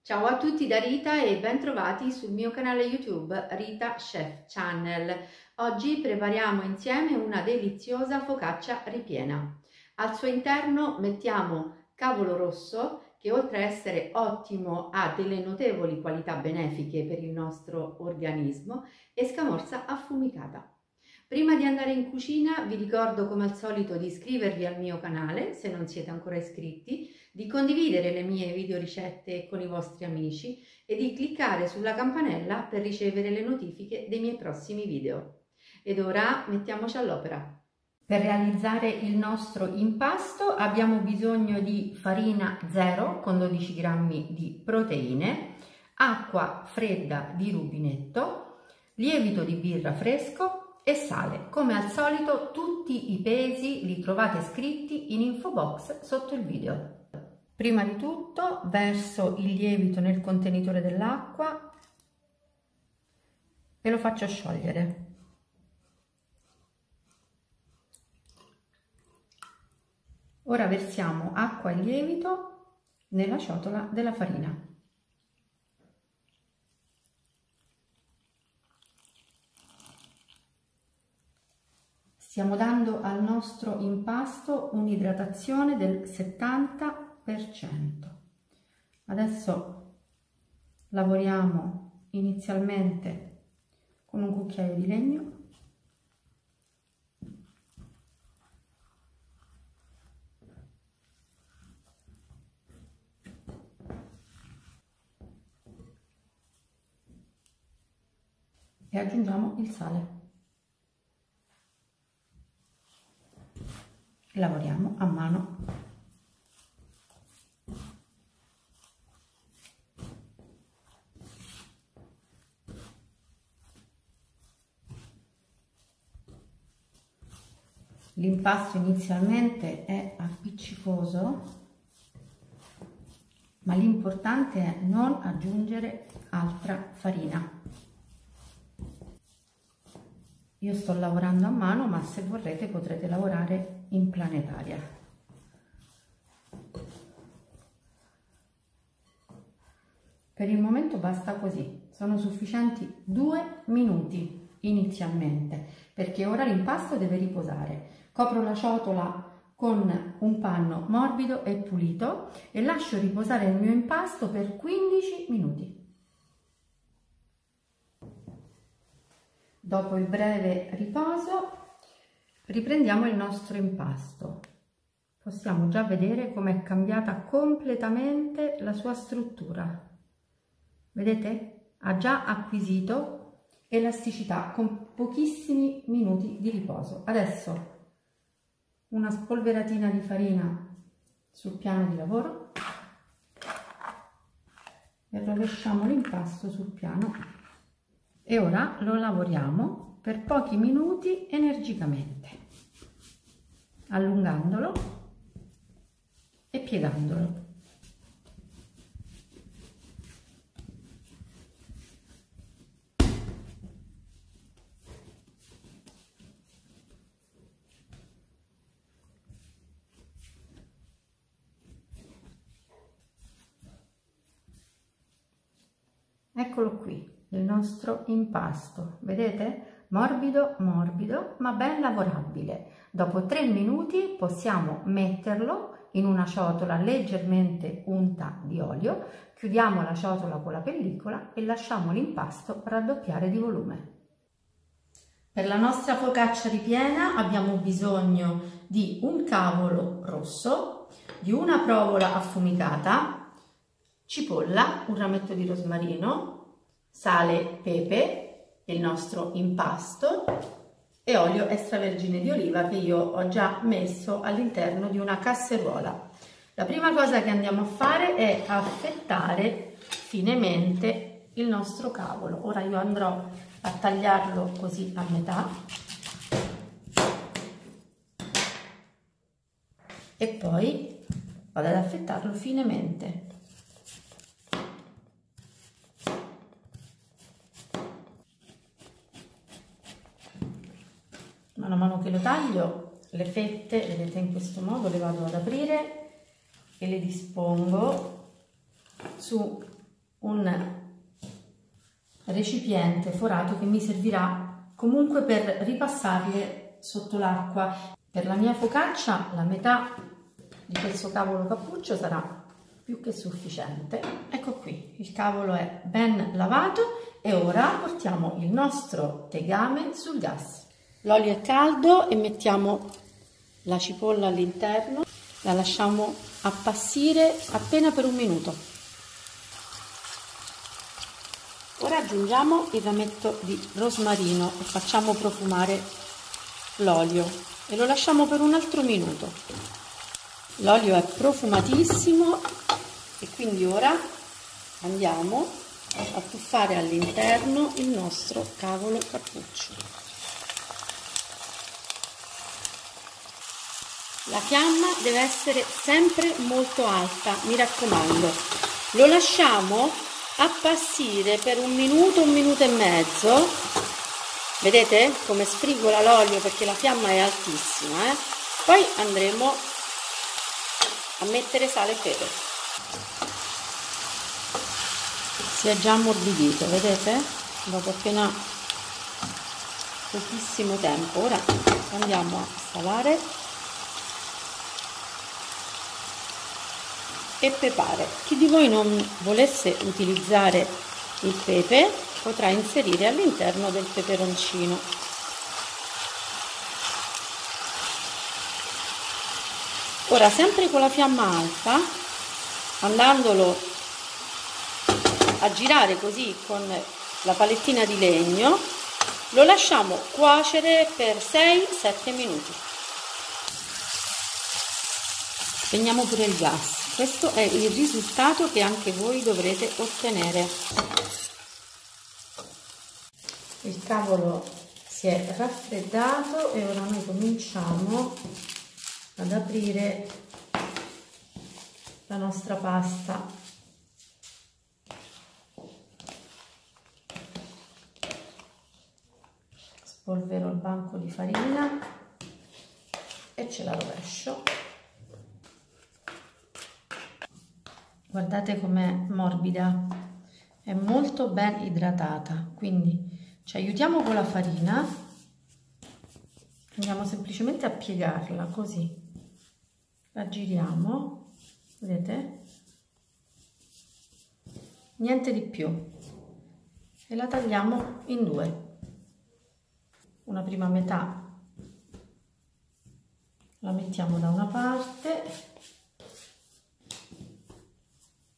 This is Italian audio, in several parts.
Ciao a tutti da Rita e ben trovati sul mio canale YouTube Rita Chef Channel. Oggi prepariamo insieme una deliziosa focaccia ripiena. Al suo interno mettiamo cavolo rosso che oltre a essere ottimo ha delle notevoli qualità benefiche per il nostro organismo e scamorza affumicata. Prima di andare in cucina vi ricordo come al solito di iscrivervi al mio canale se non siete ancora iscritti, di condividere le mie video ricette con i vostri amici e di cliccare sulla campanella per ricevere le notifiche dei miei prossimi video. Ed ora mettiamoci all'opera. Per realizzare il nostro impasto abbiamo bisogno di farina 0 con 12 g di proteine, acqua fredda di rubinetto, lievito di birra fresco e sale. Come al solito tutti i pesi li trovate scritti in info box sotto il video. Prima di tutto verso il lievito nel contenitore dell'acqua e lo faccio sciogliere. Ora versiamo acqua e lievito nella ciotola della farina. Stiamo dando al nostro impasto un'idratazione del 70%. Adesso lavoriamo inizialmente con un cucchiaio di legno. E aggiungiamo il sale. Lavoriamo a mano. L'impasto inizialmente è appiccicoso, ma l'importante è non aggiungere altra farina. Io sto lavorando a mano, ma se vorrete potrete lavorare in planetaria. Per il momento basta così, sono sufficienti 2 minuti inizialmente, perché ora l'impasto deve riposare. Copro la ciotola con un panno morbido e pulito e lascio riposare il mio impasto per 15 minuti. Dopo il breve riposo riprendiamo il nostro impasto. Possiamo già vedere come è cambiata completamente la sua struttura. Vedete? Ha già acquisito elasticità con pochissimi minuti di riposo. Adesso una spolveratina di farina sul piano di lavoro e rovesciamo l'impasto sul piano. E ora lo lavoriamo per pochi minuti energicamente, allungandolo e piegandolo. Eccolo qui. Il nostro impasto, vedete? Morbido, morbido, ma ben lavorabile. Dopo 3 minuti possiamo metterlo in una ciotola leggermente unta di olio, chiudiamo la ciotola con la pellicola e lasciamo l'impasto raddoppiare di volume. Per la nostra focaccia ripiena abbiamo bisogno di un cavolo rosso, di una provola affumicata, cipolla, un rametto di rosmarino, sale, pepe, il nostro impasto e olio extravergine di oliva che io ho già messo all'interno di una casseruola. La prima cosa che andiamo a fare è affettare finemente il nostro cavolo. Ora io andrò a tagliarlo così a metà e poi vado ad affettarlo finemente. Man mano che lo taglio, le fette, vedete, in questo modo le vado ad aprire e le dispongo su un recipiente forato che mi servirà comunque per ripassarle sotto l'acqua. Per la mia focaccia la metà di questo cavolo cappuccio sarà più che sufficiente. Ecco qui, il cavolo è ben lavato e ora portiamo il nostro tegame sul gas. L'olio è caldo e mettiamo la cipolla all'interno, la lasciamo appassire appena per 1 minuto. Ora aggiungiamo il rametto di rosmarino e facciamo profumare l'olio e lo lasciamo per un altro minuto. L'olio è profumatissimo e quindi ora andiamo a tuffare all'interno il nostro cavolo cappuccio. La fiamma deve essere sempre molto alta, mi raccomando. Lo lasciamo appassire per 1 minuto, 1 minuto e mezzo. Vedete come sfrigola l'olio perché la fiamma è altissima, Poi andremo a mettere sale e pepe. Si è già ammorbidito, vedete? Dopo appena pochissimo tempo. Ora andiamo a salare e pepare. Chi di voi non volesse utilizzare il pepe potrà inserire all'interno del peperoncino. Ora, sempre con la fiamma alta, andandolo a girare così con la palettina di legno, lo lasciamo cuocere per 6-7 minuti. Spegniamo pure il gas. Questo è il risultato che anche voi dovrete ottenere. Il cavolo si è raffreddato e ora noi cominciamo ad aprire la nostra pasta. Spolvero il banco di farina e ce la rovescio. Guardate com'è morbida, è molto ben idratata, quindi ci aiutiamo con la farina, andiamo semplicemente a piegarla così, la giriamo, vedete? Niente di più e la tagliamo in 2. Una prima metà la mettiamo da una parte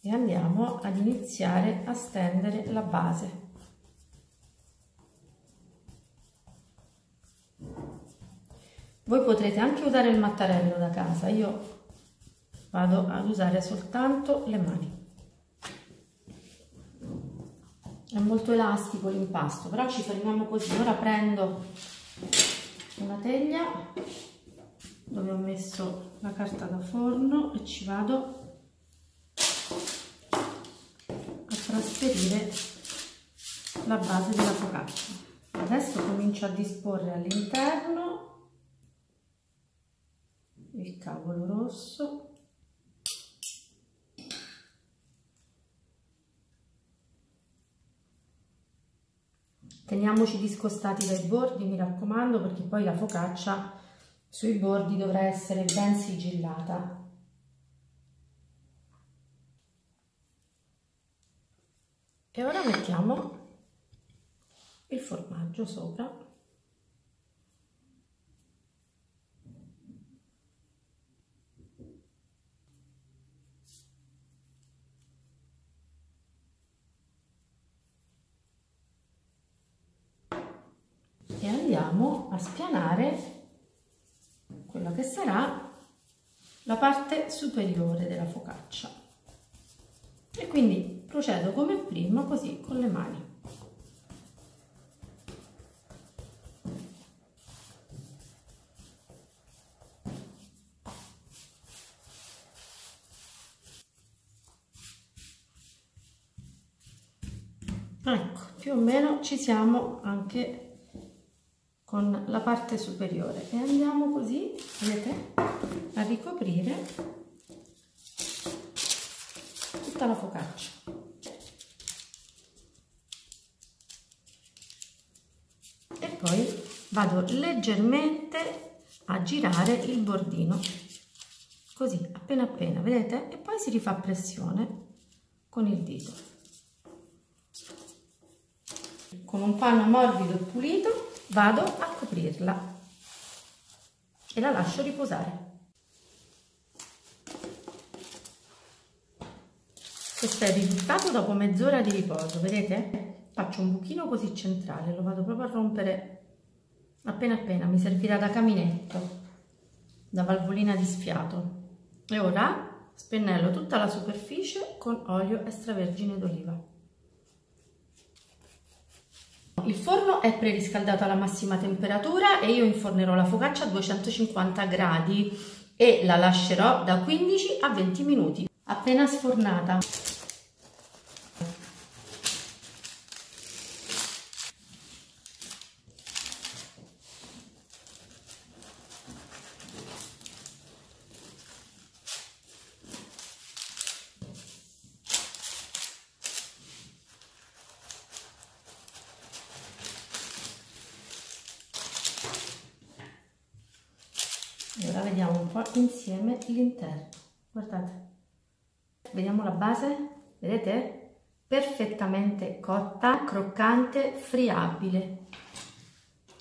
e andiamo ad iniziare a stendere la base. Voi potrete anche usare il mattarello da casa, io vado ad usare soltanto le mani. È molto elastico l'impasto, però ci fermiamo così. Ora prendo una teglia dove ho messo la carta da forno e ci vado a trasferire la base della focaccia. Adesso comincio a disporre all'interno il cavolo rosso, teniamoci discostati dai bordi, mi raccomando, perché poi la focaccia sui bordi dovrà essere ben sigillata. E ora mettiamo il formaggio sopra. E andiamo a spianare quella che sarà la parte superiore della focaccia. E quindi procedo come prima, così con le mani. Ecco, più o meno ci siamo anche con la parte superiore e andiamo così, vedete, a ricoprire tutta la focaccia. poi vado leggermente a girare il bordino, così appena appena, vedete? E poi si rifà pressione con il dito. Con un panno morbido e pulito vado a coprirla e la lascio riposare. Questo è il risultato dopo mezz'ora di riposo, vedete? Faccio un buchino così centrale, lo vado proprio a rompere appena appena, mi servirà da caminetto, da valvolina di sfiato. E ora spennello tutta la superficie con olio extravergine d'oliva. Il forno è preriscaldato alla massima temperatura e io infornerò la focaccia a 250 gradi e la lascerò da 15 a 20 minuti. Appena sfornata. E ora vediamo un po' insieme l'interno, guardate, vediamo la base, vedete? Perfettamente cotta, croccante, friabile.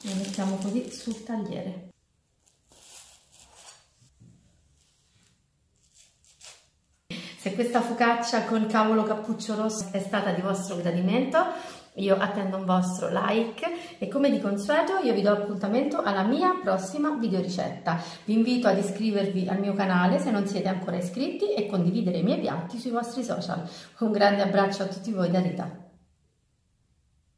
La mettiamo così sul tagliere. Se questa focaccia con cavolo cappuccio rosso è stata di vostro gradimento, io attendo un vostro like e come di consueto io vi do appuntamento alla mia prossima videoricetta. Vi invito ad iscrivervi al mio canale se non siete ancora iscritti e condividere i miei piatti sui vostri social. Un grande abbraccio a tutti voi da Rita.